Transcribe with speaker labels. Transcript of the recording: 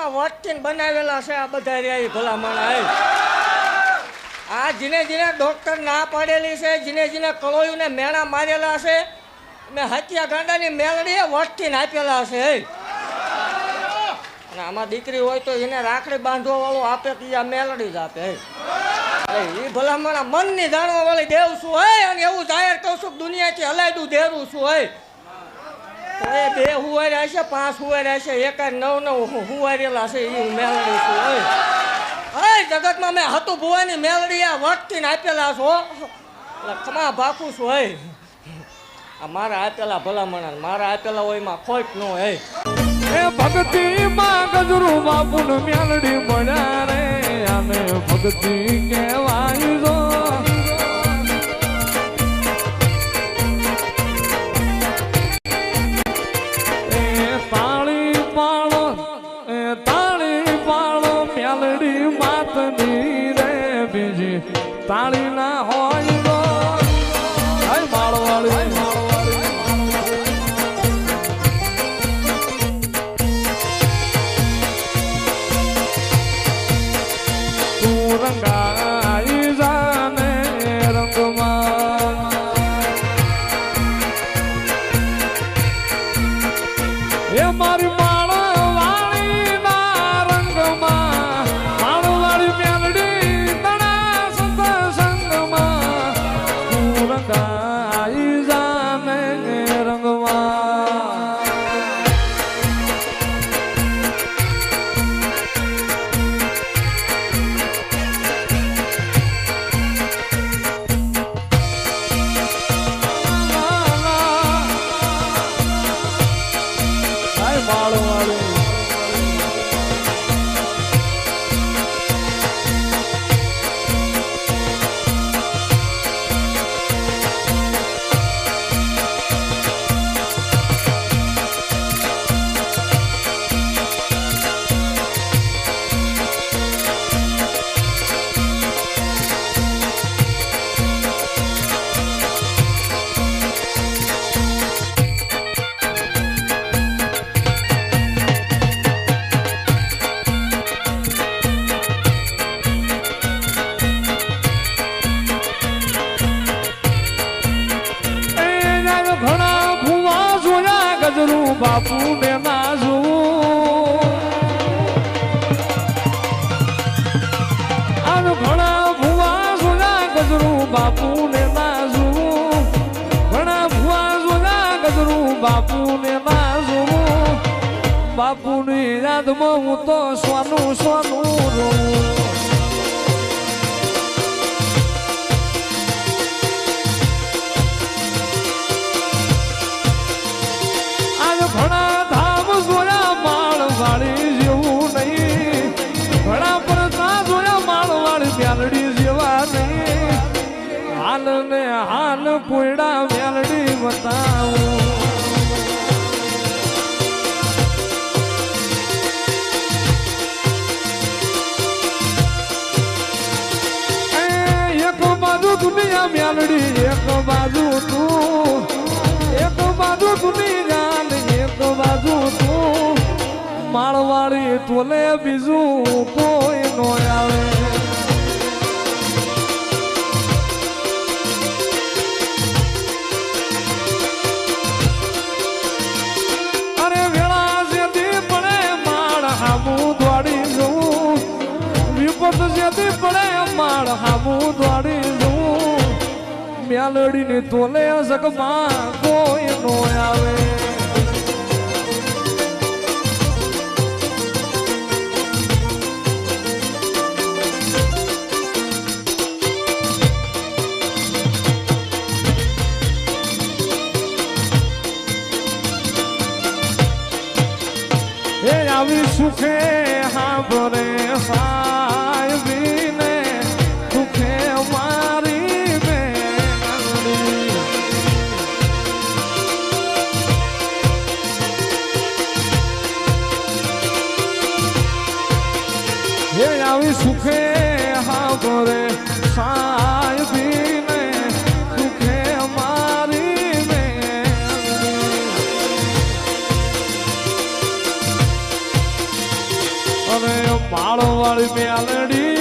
Speaker 1: જગતમાં વટકીન બનાવેલા છે આ બધા રહ્યા ભલા માણા. આ જીને જીને ડોક્ટર ના પાડેલી છે, જીને જીને કળોયુંને મેણા મારેલા છે, મેં હત્યા ગાંડાની મેલડીએ વટકીન આપેલા છે. અને આમાં દીકરી હોય તો એને રાખડી બાંધવા વાળો આપે તો આ મેલડી જ આપે. એ ભલામણા મનની જાણવા વાળી દેવ શું હોય, અને એવું જાહેર કહું છું દુનિયાથી હલાયદું દેરું શું હોય. તો એ 2 હુવાર્યા છે, 5 હુવાર્યા છે, 9 હુવારેલા છે, એ મેલડી શું હોય. હવે જગતમાં મેં હતું ભુવાની મેલડી આ વટકીને આપેલા છો એટલે ખમા ભાખું છું હોય. આ મારા આપેલા ભલામણા મારા આપેલા હોય એમાં ખોટ ન હોય.
Speaker 2: એ ભક્તિ માં ગજરું બાપુ મેલડી મળ્યા રે, આને ભક્તિ કહેવાય જો. એ તાળી પાડો મેલડી માતની રે, બીજી તાળી ના હોય તો માળો વાળી રંગાઈ જાને રંગમાં. એ મારી માળવાળી ના રંગમાં, માળવાળી મેલડી તણા સત્સંગમાં, તું રંગાઈ જાને રંગમાં. ઘણા ભુવા જોયા ગજરું બાપુ ને નાજું. આમ ઘણા ભુવા જોયા ગજરું બાપુ ને નાજું. ઘણા ભુવા જોયા ગજરું બાપુ ને નાજું. બાપુની યાદમાં હું તો સોનું રોઉં. ઘણા ધામ જોયા માળવાળી જેવું નહીં, ઘણા પરતા જોયા માળવાળી મેલડી જેવા નહીં. હાલ ને હાલ કોયડા મેલડી બતાવું. એક બાજુ દુનિયા મેલડી, એક બાજુ તું, એક બાજુ દુનિયા એક બાજુ તું. માળવાળી તોલે બીજું કોઈ નો આવે. અરે વેળા જેથી પડે માળ હામું દોડી જવું, વિપત જેથી પડે માળ હામું દોડી જવું. મેલડીની તોલે જગમાં કોઈ નો આવે. આવી સુખે હાંભરે સાહેબીને, સુખે મારી મેલડી. હે આવી સુખે હાંભરે સાહેબીને, સુખે મારી મેલડી. માળો વાળી મેલડી